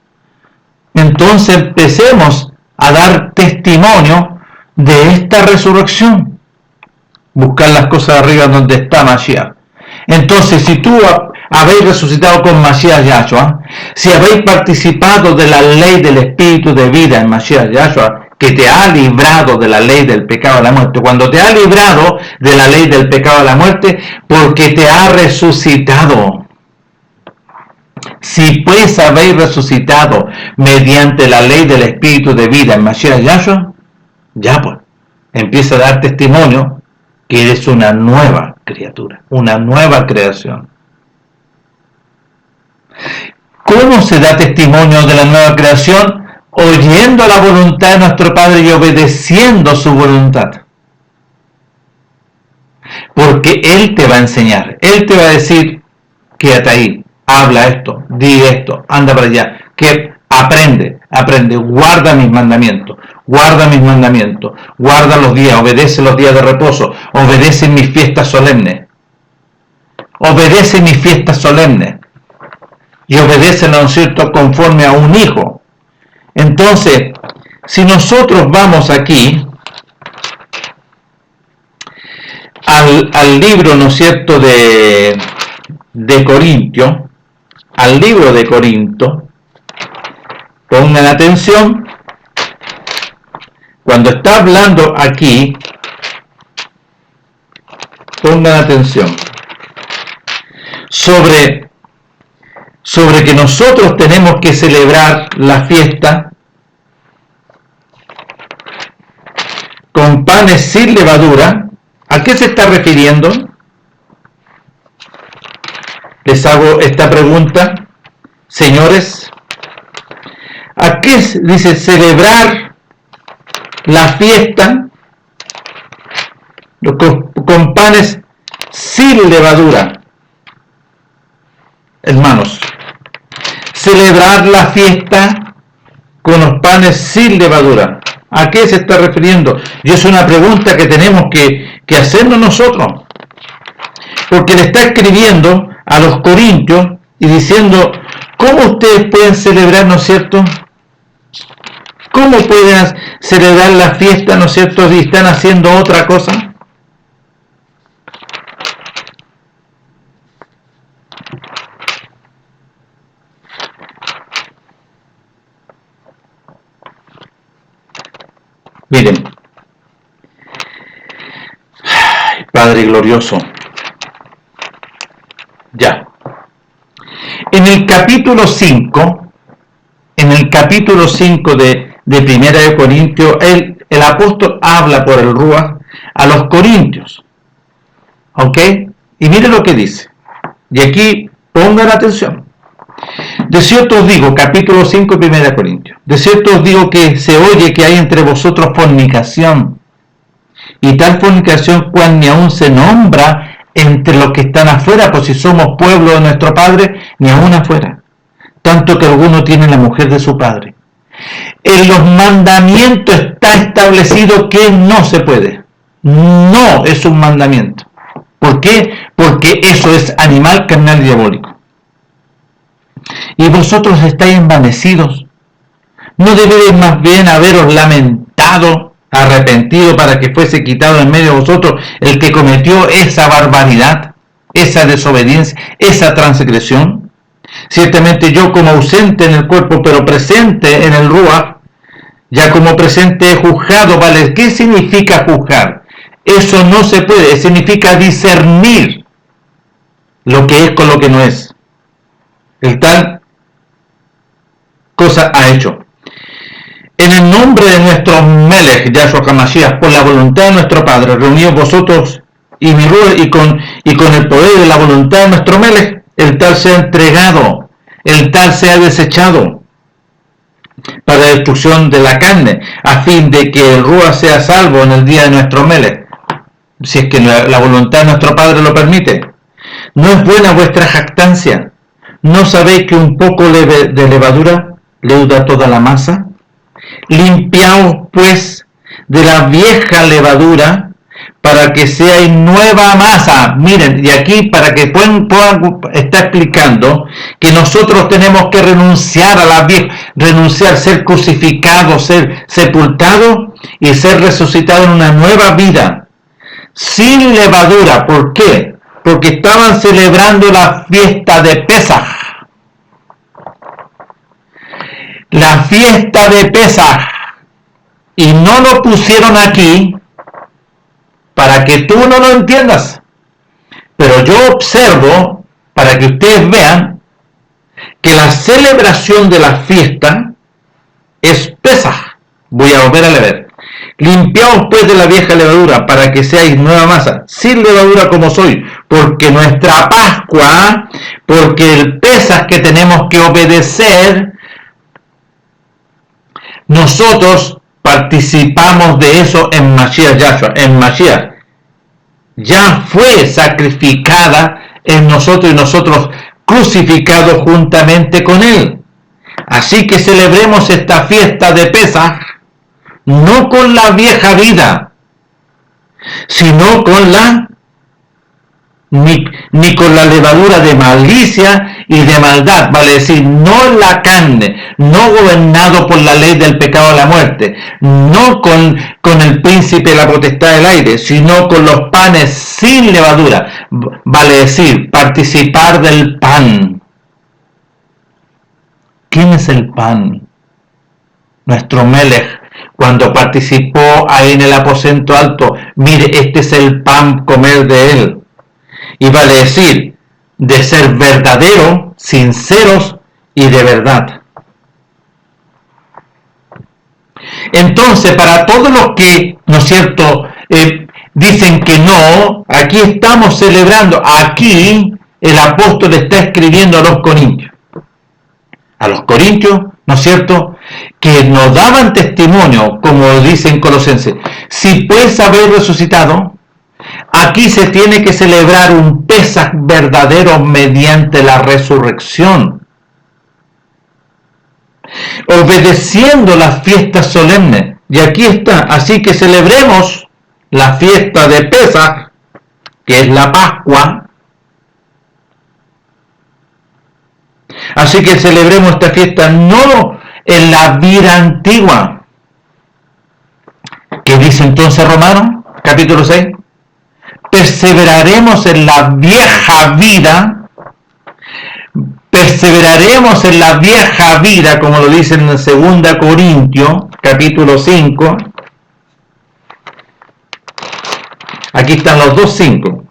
Speaker 1: entonces empecemos a dar testimonio de esta resurrección. Buscar las cosas arriba donde está Mashiach. Entonces, si tú habéis resucitado con Mashiach Yahshua, si habéis participado de la ley del espíritu de vida en Mashiach Yahshua, que te ha librado de la ley del pecado de la muerte, cuando te ha librado de la ley del pecado de la muerte, porque te ha resucitado. Si pues habéis resucitado mediante la ley del espíritu de vida en Mashiach Yahshua, ya pues, empieza a dar testimonio que eres una nueva criatura, una nueva creación. ¿Cómo se da testimonio de la nueva creación? Oyendo la voluntad de nuestro Padre y obedeciendo su voluntad. Porque Él te va a enseñar, Él te va a decir, quédate ahí, habla esto, di esto, anda para allá, que aprende, guarda mis mandamientos, guarda los días, obedece los días de reposo, obedece mis fiestas solemnes, y obedece, ¿no es cierto?, conforme a un hijo. Entonces, si nosotros vamos aquí al libro, ¿no es cierto?, de Corintio, al libro de Corinto, pongan atención, cuando está hablando aquí, pongan atención, sobre sobre que nosotros tenemos que celebrar la fiesta con panes sin levadura, ¿a qué se está refiriendo? Les hago esta pregunta, señores. ¿A qué dice celebrar la fiesta con panes sin levadura? Hermanos, celebrar la fiesta con los panes sin levadura, ¿a qué se está refiriendo? Y es una pregunta que tenemos que hacernos nosotros, porque le está escribiendo a los corintios y diciendo, ¿cómo ustedes pueden celebrar, no es cierto? ¿Cómo pueden celebrar la fiesta, no es cierto, si están haciendo otra cosa? Miren, Padre glorioso, ya, en el capítulo 5 de Primera de Corintios, el apóstol habla por el Ruach a los corintios, ¿ok? Y miren lo que dice, y aquí pongan atención. De cierto os digo, capítulo 5 de Primera de Corintios, de cierto os digo que se oye que hay entre vosotros fornicación, y tal fornicación cual ni aún se nombra entre los que están afuera, pues si somos pueblo de nuestro Padre, ni aún afuera, tanto que alguno tiene la mujer de su padre. En los mandamientos está establecido que no se puede. No es un mandamiento. ¿Por qué? Porque eso es animal, carnal y diabólico. Y vosotros estáis envanecidos. ¿No deberéis más bien haberos lamentado, arrepentido, para que fuese quitado en medio de vosotros el que cometió esa barbaridad, esa desobediencia, esa transgresión? Ciertamente yo, como ausente en el cuerpo, pero presente en el Ruach, ya como presente he juzgado, ¿vale? ¿Qué significa juzgar? Eso no se puede, significa discernir lo que es con lo que no es. El tal cosa ha hecho. En el nombre de nuestro Melech, Yahshua HaMashiach, por la voluntad de nuestro Padre, reunidos vosotros y mi Ruach, y con el poder de la voluntad de nuestro Melech, el tal sea entregado, el tal sea desechado para la destrucción de la carne, a fin de que el Ruach sea salvo en el día de nuestro Melech, si es que la voluntad de nuestro Padre lo permite. ¿No es buena vuestra jactancia? ¿No sabéis que un poco de levadura leuda toda la masa? Limpiaos pues de la vieja levadura, para que seáis nueva masa. Miren, y aquí para que puedan está explicando que nosotros tenemos que renunciar a la vieja, ser crucificados, ser sepultados y ser resucitados en una nueva vida, sin levadura. ¿Por qué? Porque estaban celebrando la fiesta de Pesaj. La fiesta de Pesaj. Y no lo pusieron aquí para que tú no lo entiendas. Pero yo observo, para que ustedes vean, que la celebración de la fiesta es Pesaj. Voy a volver a leer. Limpiaos pues de la vieja levadura, para que seáis nueva masa, sin levadura como soy, porque nuestra Pascua, porque el Pesaj que tenemos que obedecer, nosotros participamos de eso en Mashiach Yahshua, en Mashiach. Ya fue sacrificada en nosotros y nosotros crucificados juntamente con Él. Así que celebremos esta fiesta de Pesaj, no con la vieja vida, sino con la ni con la levadura de malicia y de maldad, vale decir, no en la carne, no gobernado por la ley del pecado de la muerte, no con el príncipe de la potestad del aire, sino con los panes sin levadura, vale decir, participar del pan. ¿Quién es el pan? Nuestro Melech, cuando participó ahí en el aposento alto, mire, este es el pan, comer de él. Y vale decir, de ser verdaderos, sinceros y de verdad. Entonces, para todos los que, ¿no es cierto?, dicen que no, aquí estamos celebrando, aquí el apóstol está escribiendo a los corintios. A los corintios, ¿no es cierto?, que nos daban testimonio, como dicen Colosenses, si pues habéis resucitado, aquí se tiene que celebrar un Pesaj verdadero mediante la resurrección, obedeciendo las fiestas solemnes. Y aquí está, así que celebremos la fiesta de Pesaj, que es la Pascua. Así que celebremos esta fiesta no en la vida antigua. ¿Qué dice entonces Romanos, capítulo 6? Perseveraremos en la vieja vida, como lo dice en 2 Corintios, capítulo 5. Aquí están los dos 5.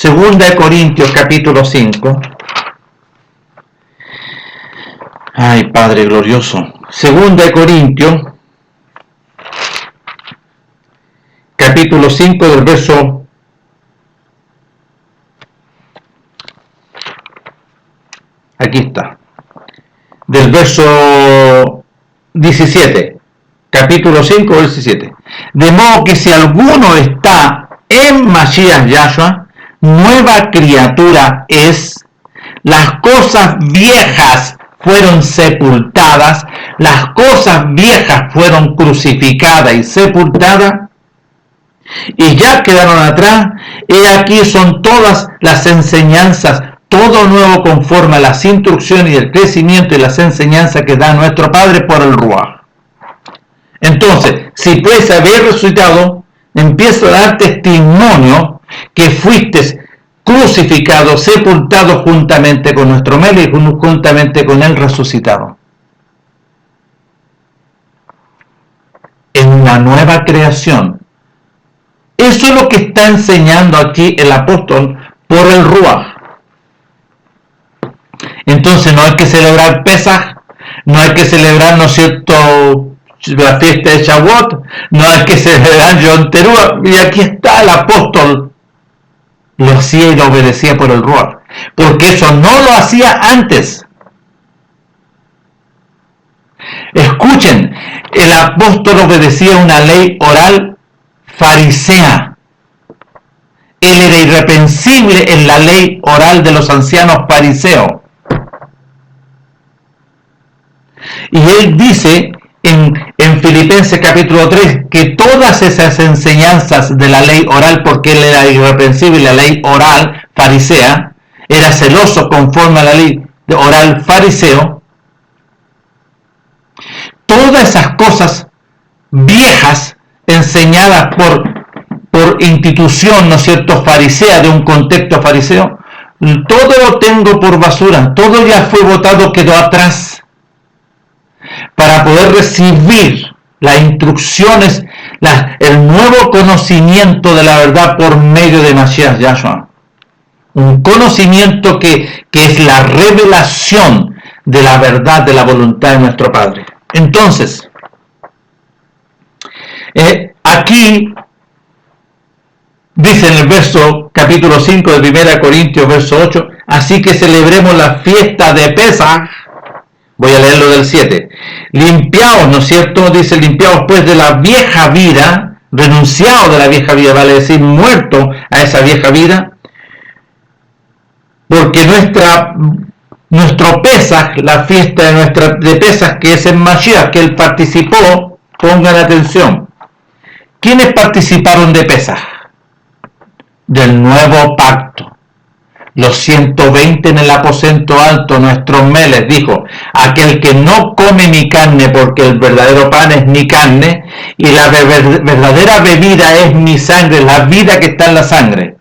Speaker 1: 2 Corintios, capítulo 5. Ay, Padre glorioso. 2 Corintios, capítulo 5, del verso... Aquí está. Del verso 17. Capítulo 5, verso 17. De modo que si alguno está en Mashiach Yahshua, nueva criatura es, las cosas viejas fueron sepultadas, las cosas viejas fueron crucificadas y sepultadas, y ya quedaron atrás. He aquí son todas las enseñanzas, todo nuevo conforme a las instrucciones y el crecimiento y las enseñanzas que da nuestro Padre por el Ruach. Entonces, si pues habéis resucitado, empiezo a dar testimonio que fuiste crucificado, sepultado juntamente con nuestro Melech y juntamente con él resucitado. En una nueva creación. Eso es lo que está enseñando aquí el apóstol por el Ruach. Entonces no hay que celebrar Pesaj, no hay que celebrar, ¿no es cierto?, la fiesta de Shavuot, no hay que celebrar Yom Teruah, y aquí está el apóstol, lo hacía y lo obedecía por el Ruach, porque eso no lo hacía antes. Escuchen, el apóstol obedecía una ley oral farisea. Él era irreprensible en la ley oral de los ancianos fariseos. Y él dice en Filipenses capítulo 3 que todas esas enseñanzas de la ley oral, porque él era irreprensible en la ley oral farisea, era celoso conforme a la ley oral fariseo, todas esas cosas viejas enseñadas por institución, ¿no es cierto?, farisea, de un contexto fariseo, todo lo tengo por basura, todo ya fue botado, quedó atrás, para poder recibir las instrucciones, el nuevo conocimiento de la verdad por medio de Mashiach Yahshua. Un conocimiento que es la revelación de la verdad de la voluntad de nuestro Padre. Entonces, aquí dice en el verso capítulo 5 de 1 Corintios, verso 8, así que celebremos la fiesta de Pesaj. Voy a leerlo del 7. Limpiaos, ¿no es cierto? Dice, limpiaos pues de la vieja vida, renunciaos de la vieja vida, vale decir, muerto a esa vieja vida, porque nuestro Pesaj, la fiesta de Pesaj, que es en Mashiach, que él participó, pongan atención. ¿Quiénes participaron de Pesaj? Del nuevo pacto. Los 120 en el aposento alto, nuestro Melech dijo, aquel que no come mi carne, porque el verdadero pan es mi carne, y la verdadera bebida es mi sangre, la vida que está en la sangre.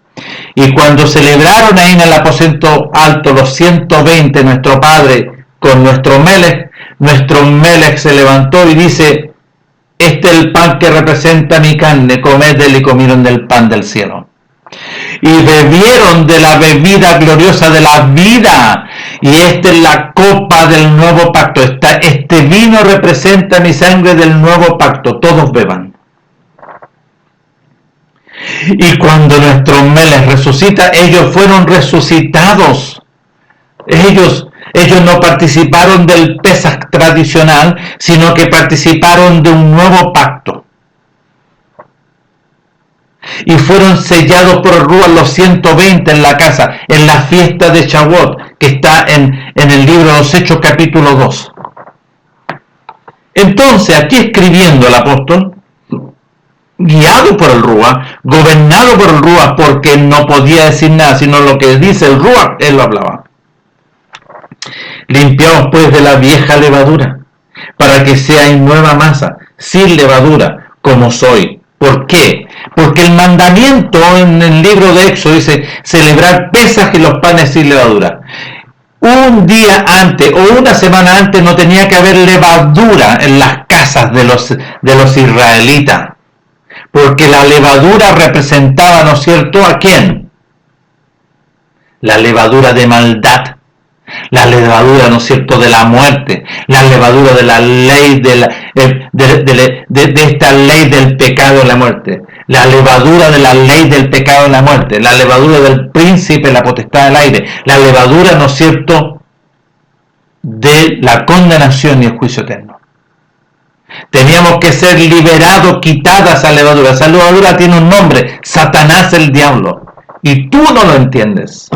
Speaker 1: Y cuando celebraron ahí en el aposento alto los 120, nuestro Padre con nuestro Melech se levantó y dice, este es el pan que representa mi carne, comed de él y comieron del pan del cielo. y bebieron de la bebida gloriosa de la vida. Y esta es la copa del nuevo pacto. Este vino representa mi sangre del nuevo pacto. Todos beban. Y cuando nuestro Melech resucita, ellos fueron resucitados. Ellos no participaron del Pesaj tradicional, sino que participaron de un nuevo pacto. Y fueron sellados por el Ruach los 120 en la casa, en la fiesta de Shavuot, que está en el libro de los Hechos capítulo 2. Entonces, aquí escribiendo el apóstol, guiado por el Ruach, gobernado por el Ruach, porque no podía decir nada, sino lo que dice el Ruach, él lo hablaba. Limpiaos pues de la vieja levadura, para que seáis nueva masa, sin levadura, como soy. ¿Por qué? Porque el mandamiento en el libro de Éxodo dice celebrar Pesaj y los panes sin levadura. Un día antes o una semana antes no tenía que haber levadura en las casas de los israelitas, porque la levadura representaba, ¿no es cierto?, ¿a quién? La levadura de maldad. La levadura, ¿no es cierto?, de la muerte, la levadura de la ley de esta ley del pecado y la muerte, la levadura de la ley del pecado y la muerte, la levadura del príncipe, la potestad del aire, la levadura, ¿no es cierto?, de la condenación y el juicio eterno. Teníamos que ser liberados, quitada esa levadura. Esa levadura tiene un nombre, Satanás el diablo, y tú no lo entiendes.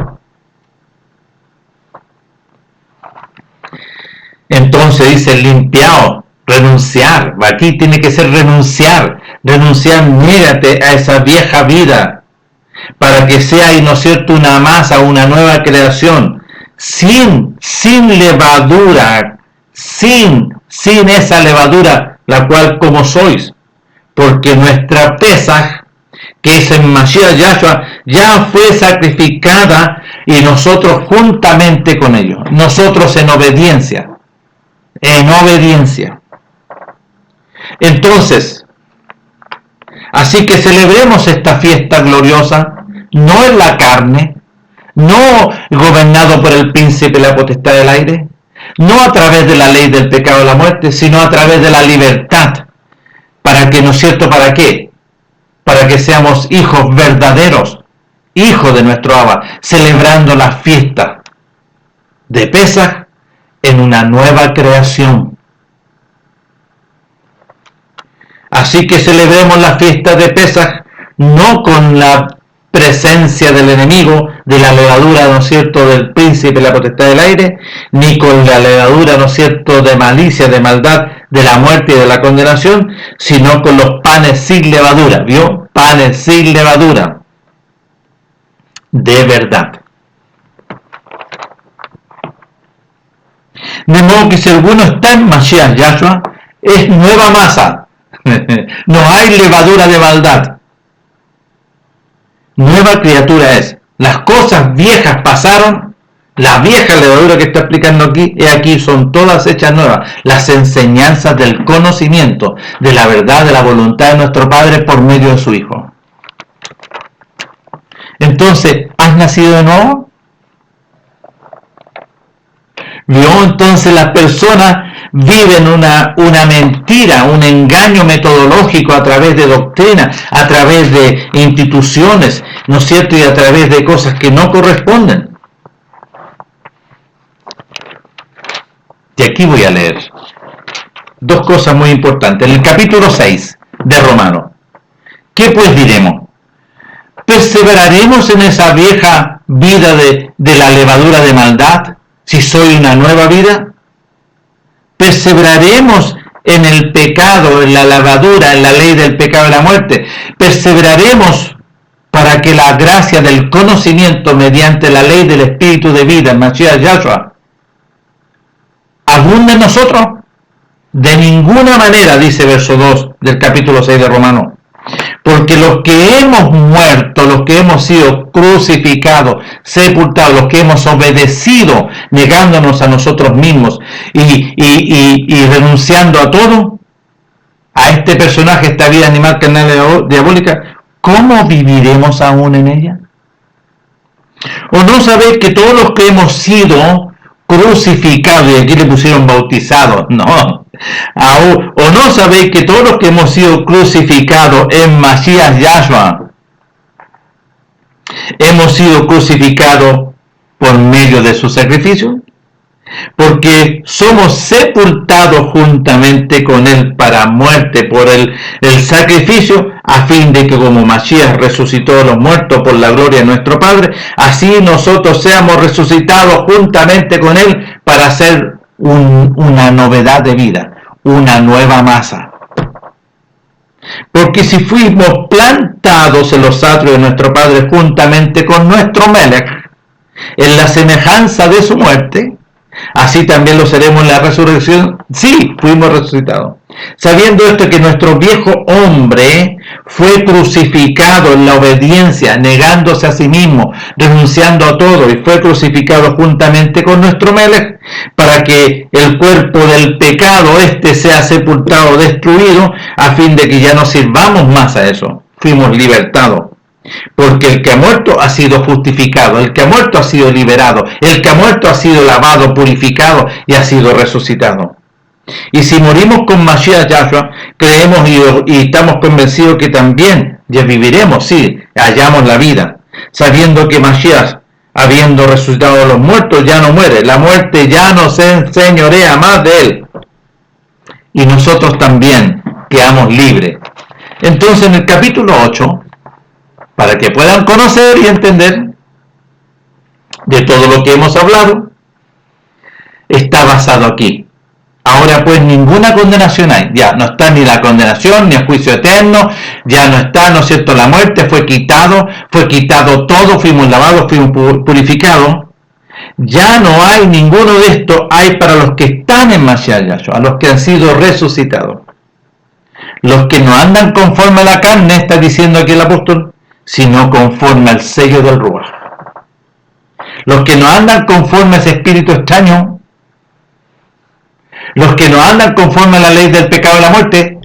Speaker 1: Entonces dice limpiado, renunciar. Aquí tiene que ser renunciar, mírate a esa vieja vida, para que sea, ¿no es cierto?, una masa, una nueva creación, sin levadura, sin esa levadura, la cual como sois, porque nuestra Pesaj, que es en Mashiach Yahshua, ya fue sacrificada y nosotros juntamente con ellos, nosotros en obediencia. Entonces, así que celebremos esta fiesta gloriosa, no en la carne, no gobernado por el príncipe y la potestad del aire, no a través de la ley del pecado y la muerte, sino a través de la libertad. ¿Para qué, no es cierto? ¿Para qué? Para que seamos hijos verdaderos, hijos de nuestro Abba, celebrando la fiesta de Pesaj en una nueva creación. Así que celebremos la fiesta de Pesaj no con la presencia del enemigo, de la levadura, ¿no es cierto?, del príncipe y la potestad del aire, ni con la levadura, ¿no es cierto?, de malicia, de maldad, de la muerte y de la condenación, sino con los panes sin levadura, ¿vio? Panes sin levadura, de verdad. De modo que si alguno está en Mashiach Yahshua, es nueva masa. No hay levadura de maldad. Nueva criatura es. Las cosas viejas pasaron. La vieja levadura que está explicando aquí son todas hechas nuevas. Las enseñanzas del conocimiento de la verdad, de la voluntad de nuestro Padre por medio de su Hijo. Entonces, ¿has nacido de nuevo? ¿Vio? Entonces las personas viven una mentira, un engaño metodológico a través de doctrina, a través de instituciones, ¿no es cierto?, y a través de cosas que no corresponden. Y aquí voy a leer dos cosas muy importantes. En el capítulo 6 de Romanos, ¿qué pues diremos? ¿Perseveraremos en esa vieja vida de la levadura de maldad? Si soy una nueva vida, perseveraremos en el pecado, en la levadura, en la ley del pecado y la muerte. Perseveraremos para que la gracia del conocimiento mediante la ley del espíritu de vida, en Mashiach Yahshua, abunde en nosotros. De ninguna manera, dice verso 2 del capítulo 6 de Romanos. Porque los que hemos muerto, los que hemos sido crucificados, sepultados, los que hemos obedecido, negándonos a nosotros mismos y renunciando a todo, a este personaje, esta vida animal, carnal y diabólica, ¿cómo viviremos aún en ella? ¿O no sabéis que todos los que hemos sido crucificados, y aquí le pusieron bautizados? No. ¿O no sabéis que todos los que hemos sido crucificados en Masías Yahshua, hemos sido crucificados por medio de su sacrificio? Porque somos sepultados juntamente con él para muerte por el sacrificio, a fin de que como Masías resucitó de los muertos por la gloria de nuestro Padre, así nosotros seamos resucitados juntamente con él para hacer una novedad de vida, una nueva masa. Porque si fuimos plantados en los atrios de nuestro Padre juntamente con nuestro Melech, en la semejanza de su muerte, así también lo seremos en la resurrección. Sí, fuimos resucitados. Sabiendo esto, que nuestro viejo hombre fue crucificado en la obediencia, negándose a sí mismo, renunciando a todo, y fue crucificado juntamente con nuestro Melech, para que el cuerpo del pecado sea sepultado, destruido, a fin de que ya no sirvamos más a eso. Fuimos libertados. Porque el que ha muerto ha sido justificado, el que ha muerto ha sido liberado, el que ha muerto ha sido lavado, purificado y ha sido resucitado. Y si morimos con Mashiach Yahshua, creemos y estamos convencidos que también ya viviremos, sí, hallamos la vida, sabiendo que Mashiach, habiendo resucitado de los muertos, ya no muere, la muerte ya no se enseñorea más de él. Y nosotros también quedamos libres. Entonces en el capítulo 8, para que puedan conocer y entender de todo lo que hemos hablado, está basado aquí. Ahora pues ninguna condenación hay. Ya no está ni la condenación, ni el juicio eterno, ya no está, ¿no es cierto? La muerte fue quitado todo, fuimos lavados, fuimos purificados. Ya no hay ninguno de estos, hay para los que están en Mashiach Yahshua, a los que han sido resucitados. Los que no andan conforme a la carne, está diciendo aquí el apóstol, sino conforme al sello del Ruach. Los que no andan conforme a ese espíritu extraño, los que no andan conforme a la ley del pecado y la muerte,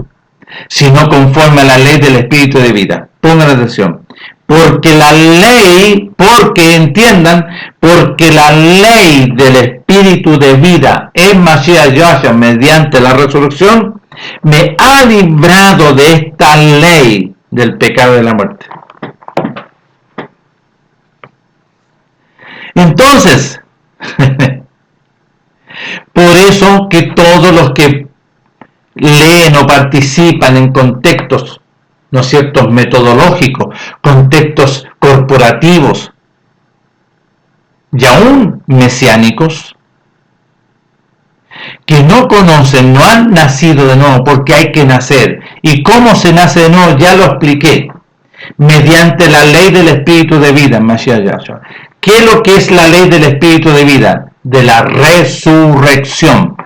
Speaker 1: sino conforme a la ley del espíritu de vida. Pongan atención. Porque la ley del espíritu de vida en Mashiach Yahshua mediante la resurrección me ha librado de esta ley del pecado y de la muerte. Entonces, por eso que todos los que leen o participan en contextos, ¿no es cierto?, metodológicos, contextos corporativos y aún mesiánicos, que no conocen, no han nacido de nuevo, porque hay que nacer. ¿Y cómo se nace de nuevo? Ya lo expliqué. Mediante la ley del espíritu de vida en Mashiach Yahshua. ¿Qué es lo que es la ley del espíritu de vida? De la resurrección.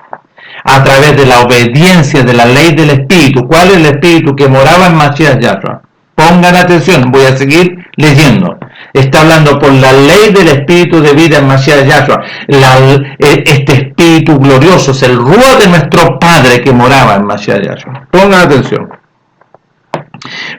Speaker 1: A través de la obediencia de la ley del espíritu. ¿Cuál es el espíritu que moraba en Mashiach Yahshua? Pongan atención, voy a seguir leyendo. Está hablando por la ley del espíritu de vida en Mashiach Yahshua. Este espíritu glorioso es el Ruach de nuestro Padre que moraba en Mashiach Yahshua. Pongan atención.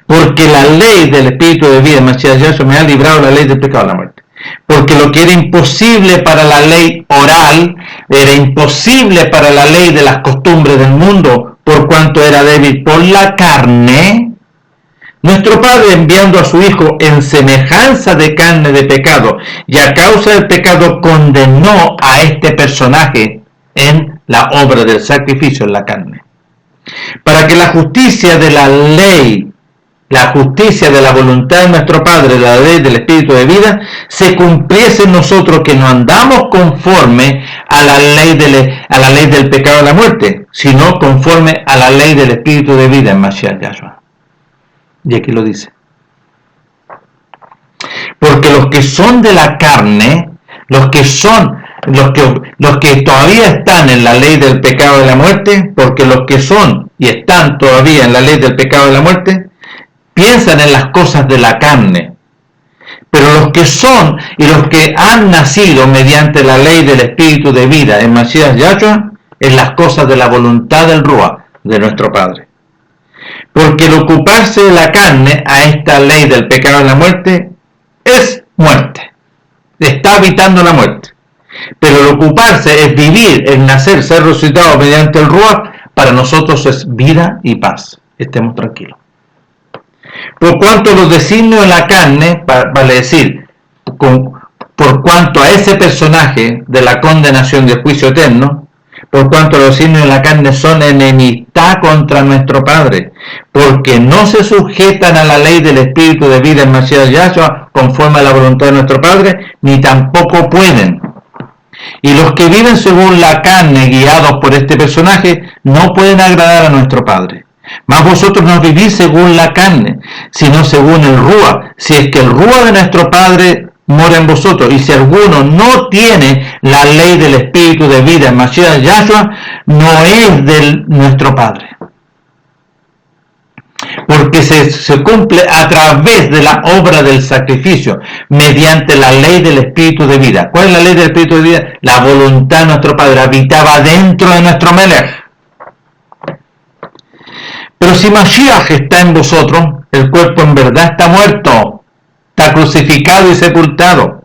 Speaker 1: Porque la ley del espíritu de vida en Mashiach Yahshua me ha librado la ley del pecado y la muerte. Porque lo que era imposible para la ley oral, era imposible para la ley de las costumbres del mundo, por cuanto era débil por la carne, nuestro Padre, enviando a su Hijo en semejanza de carne de pecado, y a causa del pecado condenó a este personaje en la obra del sacrificio en la carne, para que la justicia de la ley, la justicia de la voluntad de nuestro Padre, la ley del Espíritu de vida, se cumpliese en nosotros, que no andamos conforme a la ley del pecado y la muerte, sino conforme a la ley del Espíritu de vida en Mashiach Yahshua. Y aquí lo dice. Porque los que son de la carne, los que todavía están en la ley del pecado y la muerte, porque los que son y están todavía en la ley del pecado y la muerte, piensan en las cosas de la carne. Pero los que son y los que han nacido mediante la ley del espíritu de vida en Mashiach Yahshua, en las cosas de la voluntad del Ruach de nuestro Padre. Porque el ocuparse de la carne a esta ley del pecado y la muerte es muerte. está habitando la muerte. Pero el ocuparse es vivir, el nacer, ser resucitado mediante el Ruach, para nosotros es vida y paz. Estemos tranquilos. Por cuanto los designios de la carne, vale decir, por cuanto a ese personaje de la condenación del juicio eterno, por cuanto los designios de la carne son enemistad contra nuestro Padre, porque no se sujetan a la ley del Espíritu de vida en Mashiach Yahshua conforme a la voluntad de nuestro Padre, ni tampoco pueden. Y los que viven según la carne, guiados por este personaje, no pueden agradar a nuestro Padre. Mas vosotros no vivís según la carne, sino según el Ruach, si es que el Ruach de nuestro Padre mora en vosotros. Y si alguno no tiene la ley del Espíritu de vida en Mashiach Yahshua, no es de nuestro Padre. Porque se cumple a través de la obra del sacrificio, mediante la ley del Espíritu de vida. ¿Cuál es la ley del Espíritu de vida? La voluntad de nuestro Padre habitaba dentro de nuestro Melech. Pero si Mashiach está en vosotros, el cuerpo en verdad está muerto, está crucificado y sepultado,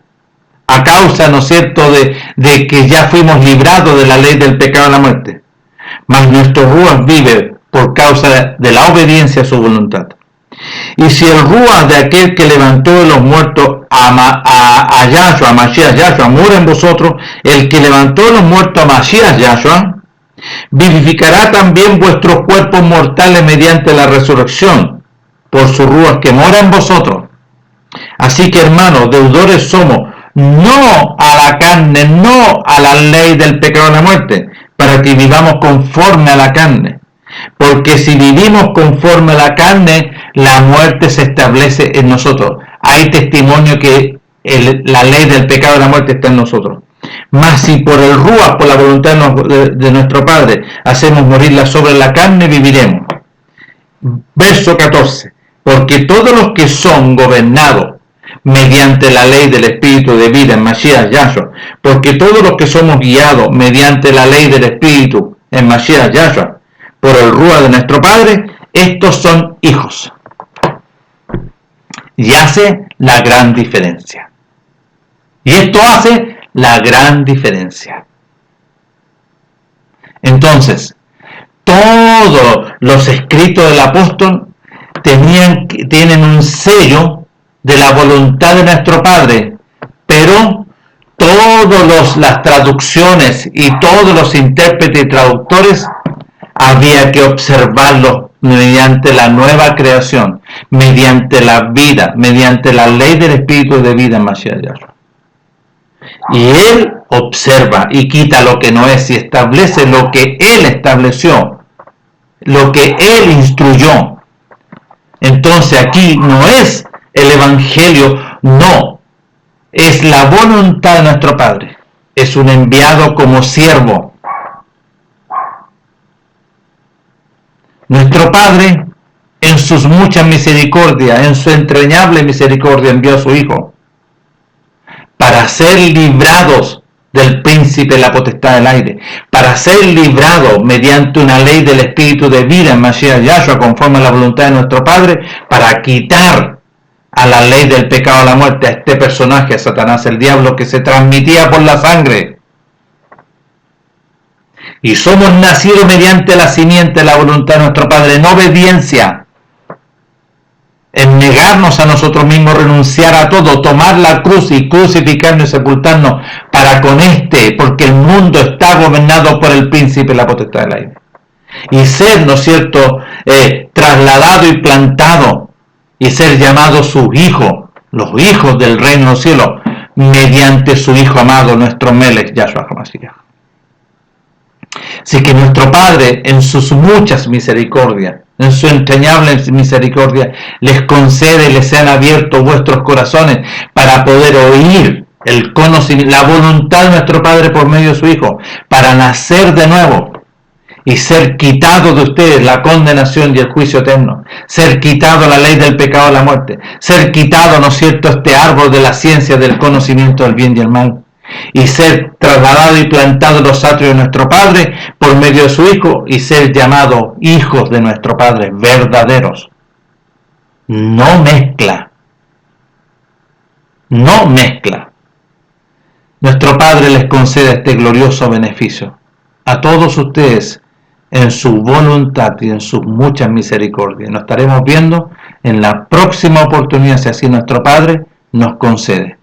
Speaker 1: a causa, ¿no es cierto?, de que ya fuimos librados de la ley del pecado y la muerte. Mas nuestro Ruach vive por causa de la obediencia a su voluntad. Y si el Ruach de aquel que levantó de los muertos a Yahshua, a Mashiach Yahshua, mora en vosotros, el que levantó de los muertos a Mashiach Yahshua, vivificará también vuestros cuerpos mortales mediante la resurrección, por su Ruach que mora en vosotros. Así que, hermanos, deudores somos, no a la carne, no a la ley del pecado y la muerte, para que vivamos conforme a la carne. Porque si vivimos conforme a la carne, la muerte se establece en nosotros. Hay testimonio que la ley del pecado y la muerte está en nosotros. Mas si por el Ruach, por la voluntad de nuestro Padre, hacemos morirla sobre la carne, viviremos. Verso 14. Porque todos los que son gobernados mediante la ley del Espíritu de vida en Mashiach Yahshua, porque todos los que somos guiados mediante la ley del Espíritu en Mashiach Yahshua, por el Ruach de nuestro Padre, estos son hijos. Y hace la gran diferencia. Y esto hace la gran diferencia. Entonces, todos los escritos del apóstol tienen un sello de la voluntad de nuestro Padre, pero todas las traducciones y todos los intérpretes y traductores había que observarlos mediante la nueva creación, mediante la vida, mediante la ley del Espíritu de vida en Mashiach Yahshua. Y Él observa y quita lo que no es y establece lo que Él estableció, lo que Él instruyó. Entonces aquí no es el Evangelio, no, es la voluntad de nuestro Padre. Es un enviado como siervo. Nuestro Padre, en sus muchas misericordias, en su entrañable misericordia, envió a su Hijo para ser librados del príncipe de la potestad del aire, para ser librados mediante una ley del Espíritu de vida en Mashiach Yahshua, conforme a la voluntad de nuestro Padre, para quitar a la ley del pecado a la muerte, a este personaje, a Satanás el diablo, que se transmitía por la sangre. Y somos nacidos mediante la simiente de la voluntad de nuestro Padre, en obediencia, en negarnos a nosotros mismos, renunciar a todo, tomar la cruz y crucificarnos y sepultarnos para con porque el mundo está gobernado por el príncipe de la potestad del aire. Y ser, ¿no es cierto?, trasladado y plantado y ser llamados sus hijos, los hijos del reino de los cielos, mediante su Hijo amado, nuestro Melech, Yahshua HaMashiach. Así que nuestro Padre, en sus muchas misericordias, en su entrañable misericordia, les concede, les sean abiertos vuestros corazones para poder oír el conocimiento, la voluntad de nuestro Padre por medio de su Hijo, para nacer de nuevo y ser quitado de ustedes la condenación y el juicio eterno, ser quitado la ley del pecado y la muerte, ser quitado, ¿no es cierto?, este árbol de la ciencia del conocimiento del bien y el mal, y ser trasladado y plantado en los atrios de nuestro Padre por medio de su Hijo, y ser llamados hijos de nuestro Padre verdaderos. No mezcla. Padre les conceda este glorioso beneficio a todos ustedes en su voluntad y en sus muchas misericordias. Nos estaremos viendo en la próxima oportunidad, si así nuestro Padre nos concede.